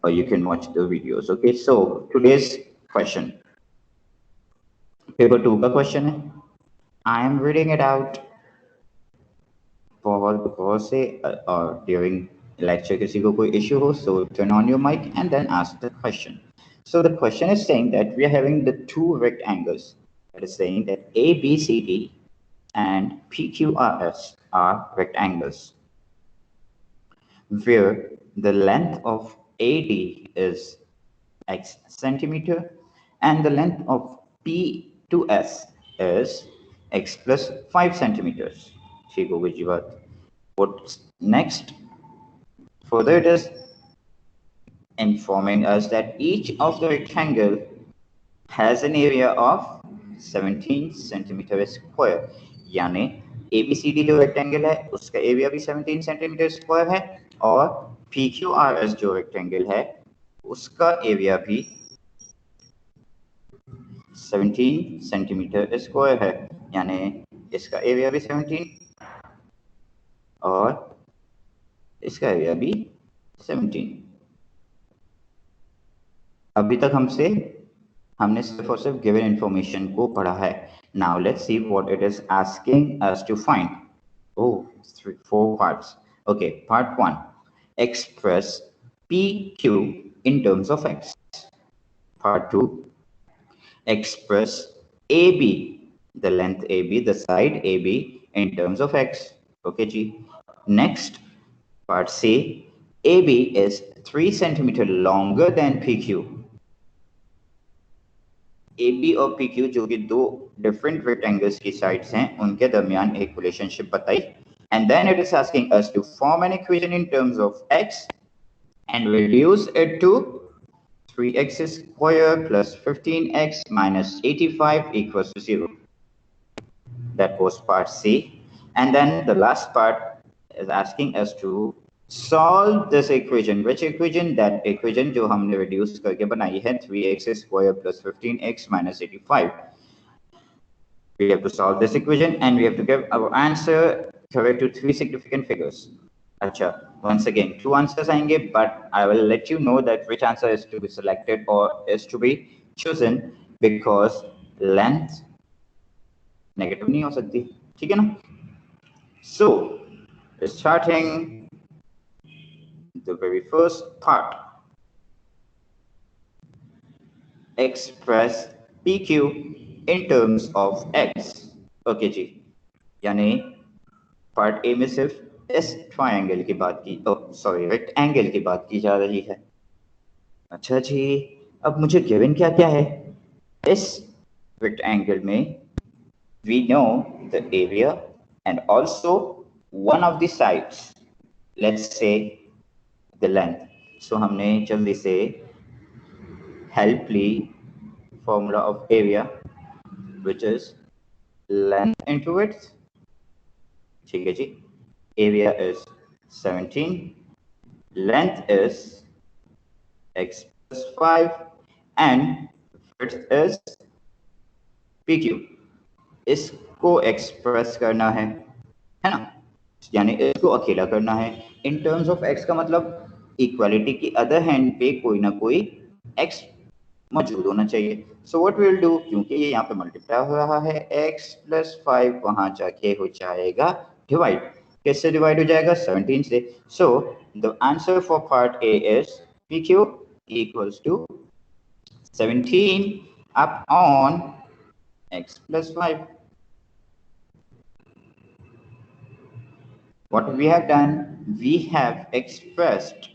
or you can watch the videos. Okay, so today's question, paper 2 का question है. I am reading it out. बहुत से or during lecture किसी को कोई issue हो, so turn on your mic and then ask the question. So the question is saying that we are having the two rectangles. It is saying that ABCD and PQRS are rectangles, where the length of AD is x centimeter and the length of P to S is x plus 5 centimeters. ठीक हो गई जी बात. What's next? Further, it is informing us that each of the rectangle has an area of 17 centimeter square. यानी ABCD जो rectangle है उसका area भी 17 centimeter square है और PQRS जो rectangle है उसका area भी 17 सेंटीमीटर स्क्वायर है. यानी इसका एरिया भी 17 और इसका एरिया भी 17. अभी तक हमने सिर्फ और सिर्फ गिवन इंफॉर्मेशन को पढ़ा है. Now let's see what it is asking us to find. Oh, 4 parts. Okay, part 1, express PQ in terms of x. Part 2, express AB, the length AB, the side AB in terms of x. Okay ji. Next, part C, AB is 3 centimeter longer than PQ. AB और PQ जो कि दो different rectangles की sides हैं उनके दरमियान एक relationship बताई. And then it is asking us to form an equation in terms of x and reduce it to 3x square plus 15x minus 85 equals to 0. That was part C. And then the last part is asking us to solve this equation. Which equation? That equation जो हमने reduce करके बनाई है 3x square plus 15x minus 85. We have to solve this equation and we have to give our answer correct to 3 significant figures. अच्छा, once again 2 answers आएंगे, but I will let you know that which answer is to be selected or is to be chosen because length negative नहीं हो सकती. ठीक है ना? So starting the very first part, express PQ in terms of x. Okay जी, यानी part A में सिर्फ इस ट्रायंगल की बात की, सॉरी रेक्टेंगल की बात की जा रही है. अच्छा जी, अब मुझे गिवन क्या क्या है इस रेक्टेंगल में. We know the area and also one of the sides, let's say the length. So हमने जल्दी से help Lee formula of area which is length into width. ठीक है जी. Area is 17, length is x plus 5 and width is PQ. इसको express करना है ना, यानी इसको अकेला करना है. इन टर्म्स ऑफ x का मतलब इक्वालिटी की अदर हैंड पे कोई ना कोई x मौजूद होना चाहिए. So what we will do, क्योंकि ये यहाँ पे मल्टीप्लाई हो रहा है, x plus 5 वहां जाके हो जाएगा डिवाइड. किससे डिवाइड हो जाएगा? 17 से. सो the answer for part A is PQ equals to 17 upon x plus 5. What we have done, we have expressed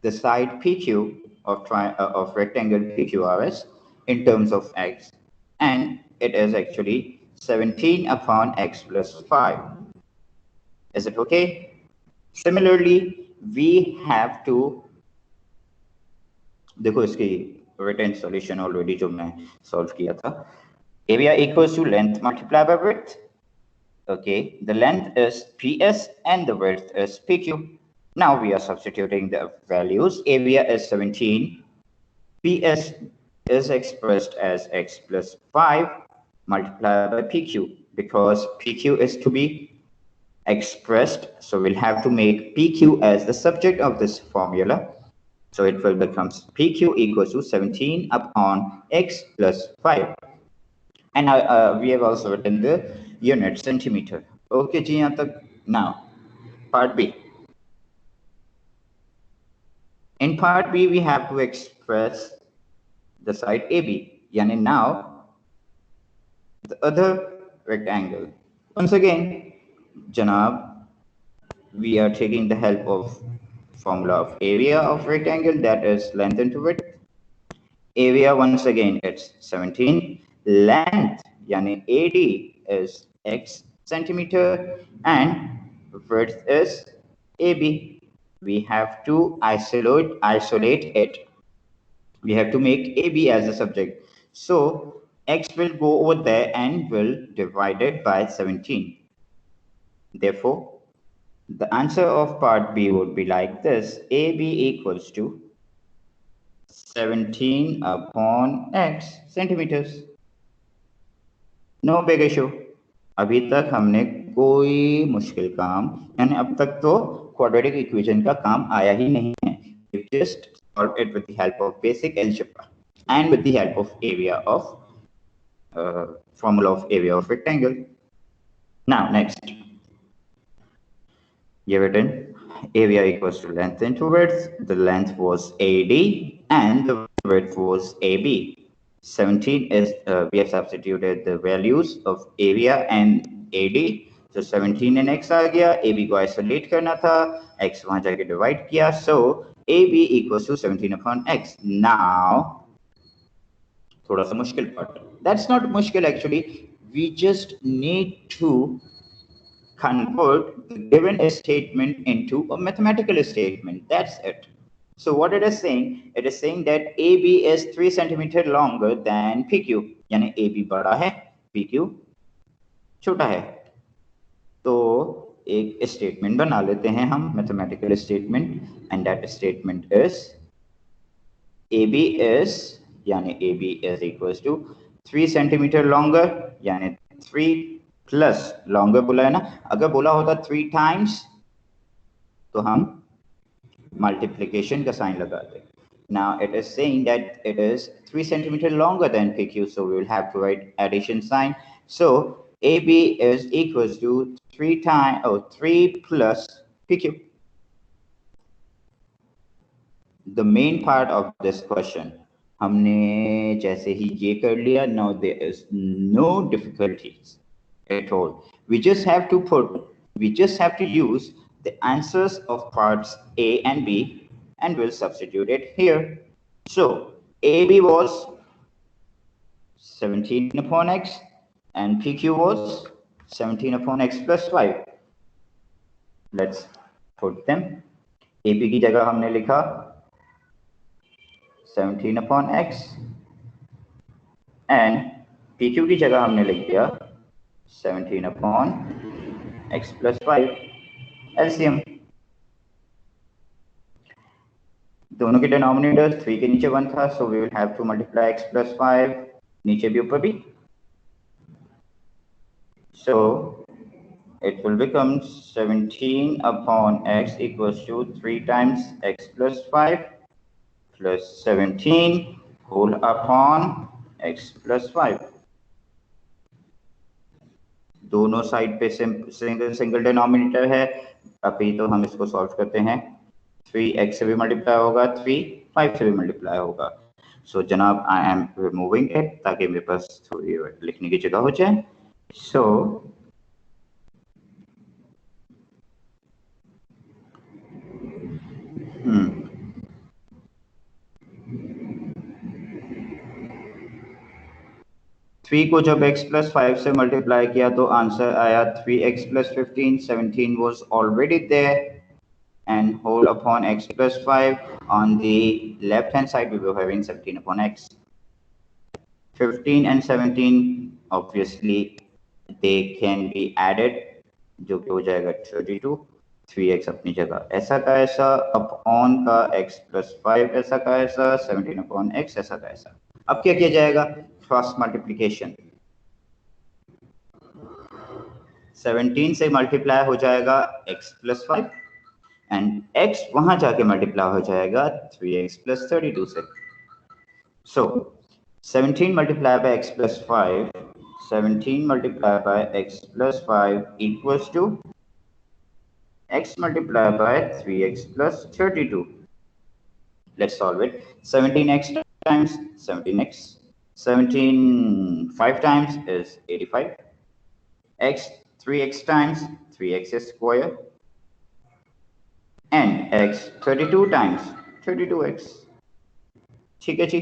the side PQ of rectangle PQRS in terms of x, and it is actually 17 upon x plus 5. Is it okay? Similarly, we have to, देखो इसकी written solution already जो मैं solve किया था. Area equals to length multiplied by width. Okay, the length is PS and the width is PQ. Now we are substituting the values. Area is 17. PS is expressed as x plus 5 multiplied by PQ because PQ is to be expressed. So we'll have to make PQ as the subject of this formula. So it will become PQ equals to 17 upon X plus 5. And we have also written the unit centimeter. Okay, ji, yahan tak. Now, part B. In part B, we have to express the side AB. Yani now, the other rectangle. Once again, Janab, we are taking the help of formula of area of rectangle, that is length into width. Area, once again, it's 17. Length, yani AD, is X centimeter, and width is AB. We have to isolate it. We have to make AB as a subject. So X will go over there and will divide it by 17. Therefore, the answer of part B would be like this: AB equals to 17 upon X centimeters. No big issue. अभी तक हमने कोई मुश्किल काम, यानी अब तक तो क्वाड्रेटिक इक्वेशन का काम आया ही नहीं है. We just solved it with the help of basic algebra and with the help of area of formula of area of rectangle. Now next, you have written area equals to length into width. The length was AD and the width was AB. 17 is, we have substituted the values of area and AD. So 17 in X आ गया, AB को isolate करना था, X वहां जाके divide किया. So AB equals to 17 upon X. Now, थोड़ा सा मुश्किल part. That's not मुश्किल actually. We just need to convert the given statement into a mathematical statement. That's it. So what it is saying? It is saying that AB is 3 centimeter longer than PQ. यानी AB बड़ा है, PQ छोटा है. तो एक statement बना लेते हैं हम, mathematical statement, and that statement is AB is, यानी AB is equals to 3 centimeter longer, यानी 3 प्लस लॉन्गर बोला है ना. अगर बोला होता 3 टाइम्स तो हम मल्टीप्लिकेशन का साइन लगाते. Now it is saying that it is 3 centimeter longer than PQ, so we will have to write addition sign. So AB is equals to 3 plus PQ. The main part of this question, हमने जैसे ही ये कर लिया, now there is no difficulties at all. We just have to use the answers of parts A and B and we'll substitute it here. So AB was 17 upon X and PQ was 17 upon X plus 5. Let's put them. AB की जगह हमने लिखा 17 upon X and PQ की जगह हमने लिख दिया 17 upon X plus 5. LCM, दोनों के डिनोमिनेटर 3 के नीचे 1 था, so we will have to multiply X plus 5, नीचे भी ऊपर भी. So it will become 17 upon X equals to 3 times X plus 5 plus 17 whole upon X plus 5. दोनों साइड पे सिंगल डिनोमिनेटर है. अभी तो हम इसको सॉल्व करते हैं. 3x से भी मल्टीप्लाई होगा, 3 5 से भी मल्टीप्लाई होगा. सो जनाब आई एम रिमूविंग इट ताकि मेरे पास थोड़ी लिखने की जगह हो जाए. सो थ्री को जब x प्लस 5 से मल्टीप्लाई किया तो आंसर आया 3x plus 15. 17 was already there and whole upon x plus 5. On the left hand side we were having 17 upon x. 15 and 17 obviously they can be added, जो कि हो जाएगा 32. 3x अपनी जगह ऐसा का ऐसा, अपॉन का x plus 5 ऐसा का ऐसा, 17 upon x ऐसा का ऐसा. अब क्या किया जाएगा? Cross multiplication. 17 से मल्टीप्लाई हो जाएगा x plus 5 एंड x वहां जाके मल्टीप्लाई हो जाएगा 3x plus 32 से. So 17 multiplied by x plus 5, 17 multiplied by x plus 5 equals to x multiplied by 3x plus 32. Let's solve it. 17x times 17x. 17 5 times is 85. X 3x times 3x square. And x 32 times 32x. ठीक है जी.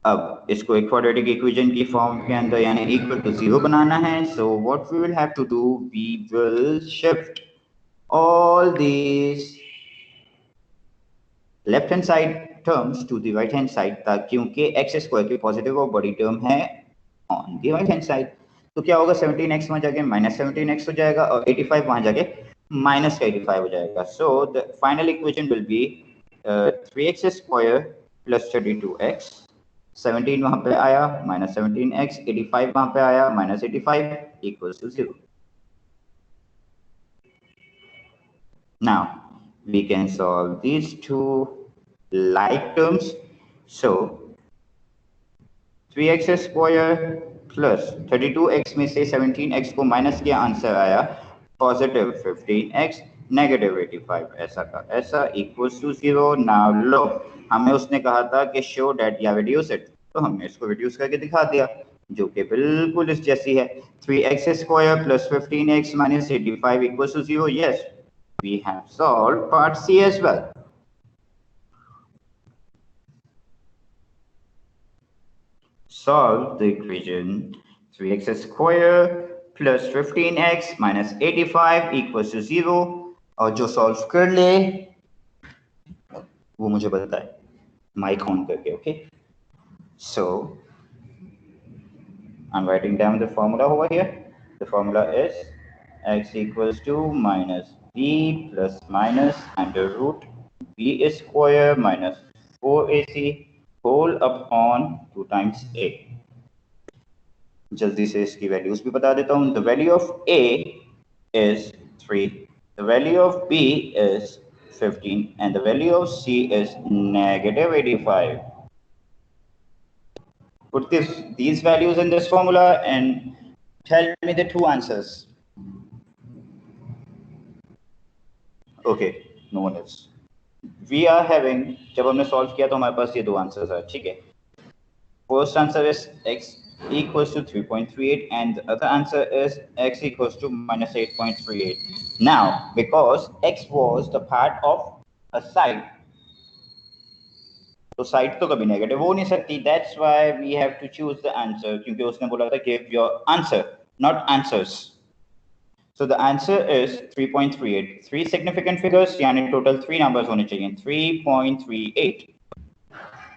अब इसको एक quadratic equation की form के अंदर यानी equal to 0 बनाना है. So what we will have to do, we will shift all these left hand side terms to the right hand side, क्योंकि एक्स स्क्वायर की पॉजिटिव और बड़ी टर्म है on the right hand side. तो क्या होगा, 17x वहां जाके -17x हो जाएगा और 85 वहां जाके -85 हो जाएगा. So the final equation will be 3x square plus 32x. 17 वहां पे आया -17x, 85 वहां पे आया -85 equals to 0. Now we can solve these two like terms. So 3x square plus 32x में से 17x को माइनस किया, आंसर आया पॉजिटिव 15x नेगेटिव 85 ऐसा का ऐसा इक्वल्स टू 0. नाउ लो, हमें उसने कहा था कि शो दैट या रिड्यूस इट, तो हमने इसको रिड्यूस करके दिखा दिया जो कि बिल्कुल इस जैसी है. 3x square plus 15x minus 85 equals to 0. Yes, we have solved part C as well. Solve the equation 3x square plus 15x minus 85 equals to 0. और जो सॉल्व कर ले वो मुझे बताए माइक ऑन करके. Okay, so I'm writing down the formula over here. The formula is x equals to minus b plus minus under root b square minus 4ac whole upon 2 times a. जल्दी से इसकी values भी बता देता हूं. The value of a is 3, the value of b is 15 and the value of c is negative 85. Put these values in this formula and tell me the two answers. Okay, no one else. We are having, जब हमने solve किया तो हमारे पास ये दो answers है. ठीक है, first answer is x equals to 3.38 and the other answer is x equals to minus 8.38. Now because x was the part of a side, तो साइड तो कभी नेगेटिव हो नहीं सकती. That's why we have to choose the answer, क्योंकि उसने बोला था give your answer not answers. So the answer is 3.38. 3 significant figures यानी टोटल 3 नंबर्स होने चाहिए. 3.38.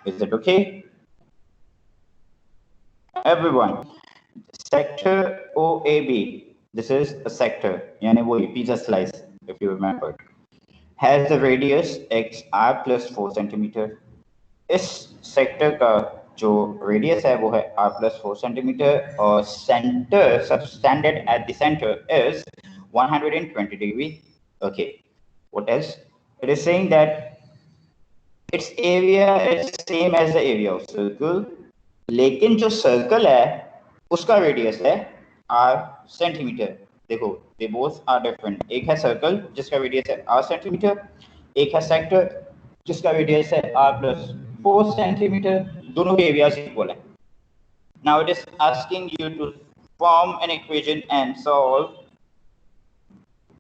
Is it okay everyone? Sector OAB, this is a sector यानी वो pizza slice if you remember, has the radius xr plus 4 centimeter. इस sector का जो radius है वो है r plus 4 centimeter और centre subtended at the center is 120 degree. Okay, what else? It is saying that its area is same as the area of circle, लेकिन जो circle है उसका रेडियस है r सेंटीमीटर. देखो they both are different. एक है circle जिसका radius है r सेंटीमीटर, एक है सेक्टर जिसका रेडियस है r plus 4 centimeter. दोनों के एरियाज इक्वल है. Now it is asking you to form an equation and solve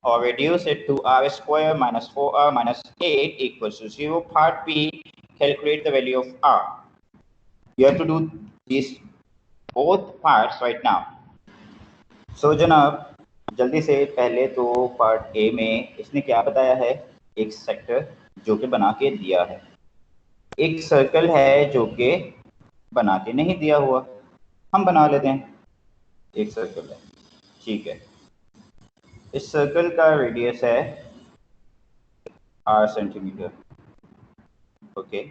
or reduce it to r square minus 4r minus 8 equals to 0. Part B, calculate the value of r. You have to do these both parts right now. So जनाब जल्दी से पहले तो part A में इसने क्या बताया है, एक सेक्टर जो कि बना के दिया है, एक सर्कल है जो कि बना के नहीं दिया हुआ. हम बना लेते हैं. एक सर्कल है, ठीक है, इस सर्कल का रेडियस है r centimetre. Okay,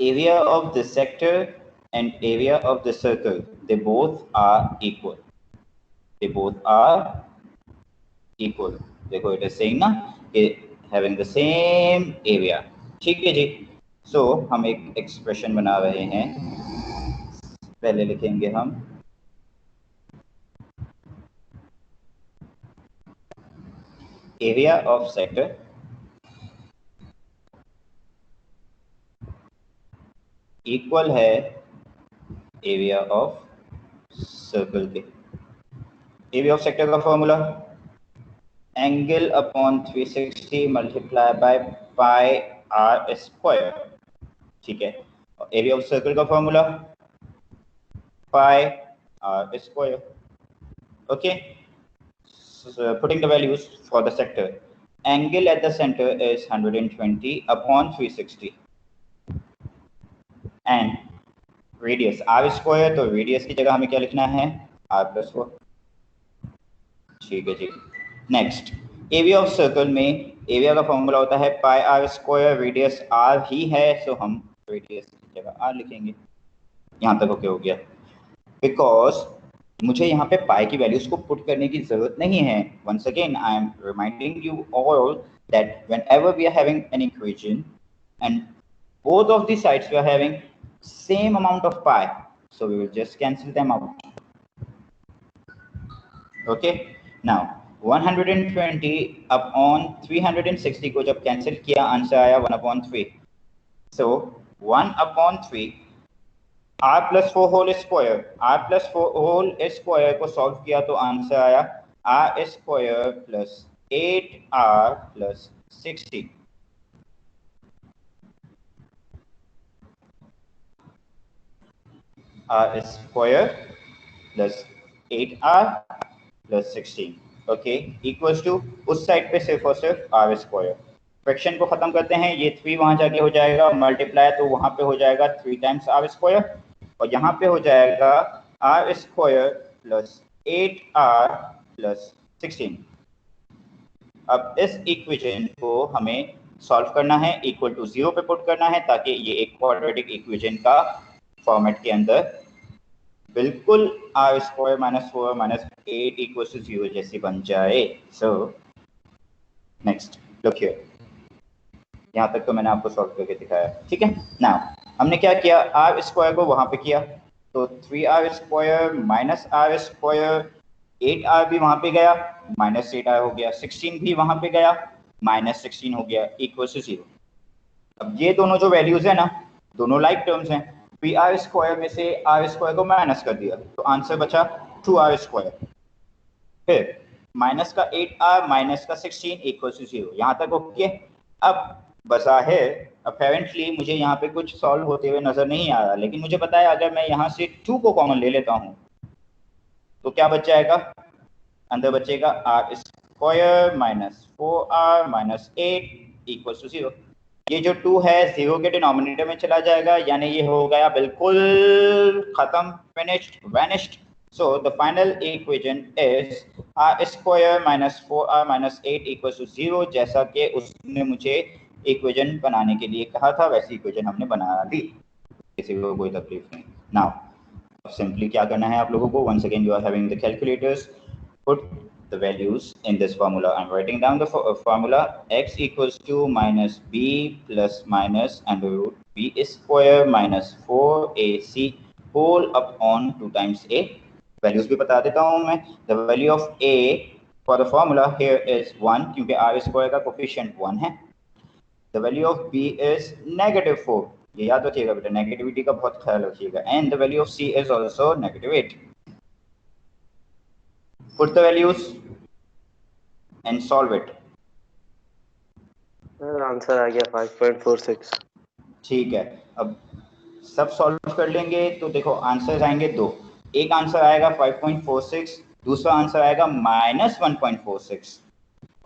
area of the sector and area of the circle, they both are equal. They both are equal. देखो इट इज सेइंग ना कि हैविंग द सेम एरिया। ठीक है जी। सो हम एक एक्सप्रेशन बना रहे हैं, पहले लिखेंगे हम एरिया ऑफ सेक्टर इक्वल है एरिया ऑफ सर्कल के। एरिया ऑफ सेक्टर का formula angle upon 360 multiply by pi r square. ठीक है। एरिया ऑफ सर्कल का formula pi r square. Okay. So, putting the values for the sector, angle at the center is 120 upon 360 and radius r square, तो radius की जगह हमें क्या लिखना है r plus 4। ठीक है जी। नेक्स्ट एरिया ऑफ सर्कल में एरिया का फॉर्मूला होता है पाई आर स्क्वायर, रेडियस r ही है, सो हम रेडियस की जगह r लिखेंगे। यहाँ तक ओके हो गया। बिकॉज मुझे यहाँ पे पाई की वैल्यूज को पुट करने की जरूरत नहीं है। Once again I am reminding you all that whenever we are having an equation and both of the sides we are having same amount of pi, so we will just cancel them out. Okay, now 120 upon 360 को जब cancel किया answer आया 1/3। so 1/3 r plus 4 whole square, r plus 4 whole square को solve किया तो answer आया r square plus 8r plus 60। r square plus 8r plus 16 okay equals to उस side पे सिर्फ और सिर्फ r स्क्वायर। फ्रैक्शन को खत्म करते हैं, ये 3 वहां जाके हो जाएगा मल्टीप्लाई, तो वहां पे हो जाएगा 3 टाइम्स r स्क्वायर और यहाँ पे हो जाएगा r square plus 8r plus 16। अब इस इक्वेशन को हमें सॉल्व करना है, इक्वल टू 0 पे पुट करना है ताकि ये एक क्वाड्रेटिक इक्वेशन का फॉर्मेट के अंदर बिल्कुल r square minus 4 minus 8 equal to 0 जैसी बन जाए। सो नेक्स्ट लुक हियर, यहाँ तक तो मैंने आपको सॉल्व करके दिखाया। ठीक है। नाउ हमने क्या किया, r स्क्वायर को वहां पे किया तो 3r square minus r square, 8r भी वहां पे गया माइनस 8r हो गया, 16 भी वहां पे गया माइनस 16 हो गया इक्वल टू 0। अब ये दोनों जो वैल्यूज है ना दोनों लाइक टर्म्स हैं, पी आर स्क्वायर में से आर स्क्वायर को माइनस कर दिया तो आंसर बचा 2r स्क्वायर, फिर माइनस का 8r माइनस का 16 इक्वल टू 0। यहाँ तक ओके। अब बज़ाहिर अपेरेंटली मुझे यहाँ पे कुछ सॉल्व होते हुए नजर नहीं आ रहा, लेकिन मुझे पता है अगर मैं यहाँ से 2 को कॉमन ले लेता हूँ तो क्या बच जाएगा, अंदर बचेगा r square minus 4r minus 8 equal to 0। ये जो 2 है 0 के डिनोमिनेटर में चला जाएगा, यानी ये हो गया बिल्कुल खत्म, finished, vanished. So the final equation is r square minus 4r minus 8 equals to 0, जैसा कि उसने मुझे इक्वेशन बनाने के लिए कहा था वैसी इक्वेशन हमने बना दी, किसी को कोई तकलीफ नहीं। नाउ सिंपली क्या करना है आप लोगों को, once again you are having the calculators, put the values in this formula. I'm writing down the formula x equals to minus b plus minus under root b square minus 4ac whole upon 2 times a। Values भी बता देता हूं मैं। The value of a for the formula here is 1 क्योंकि r square का coefficient 1 है। The value of b is -4, ये याद रखिएगा बेटा, नेगेटिविटी का बहुत ख्याल रखिएगा। And the value of c is also -8। Put the values and solve it. Answer आ गया 5.46। ठीक है, अब सब सॉल्व कर लेंगे तो देखो आंसर आएंगे दो, एक आंसर आएगा 5.46, दूसरा आंसर आएगा -1.46।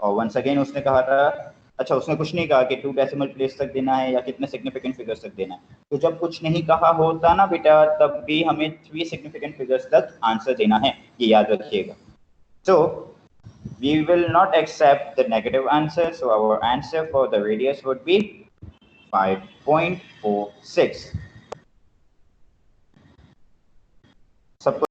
और वंस अगेन उसने कहा था, अच्छा उसने कुछ नहीं कहा कि 2 डेसिमल प्लेस तक देना है या कितने सिग्निफिकेंट फिगर्स तक देना है। तो जब कुछ नहीं कहा होता ना बेटा तब भी हमें 3 सिग्निफिकेंट फिगर्स तक आंसर देना है, ये याद रखिएगा। So we will not accept the negative answer, so our answer for the radius would be 5.46। सबको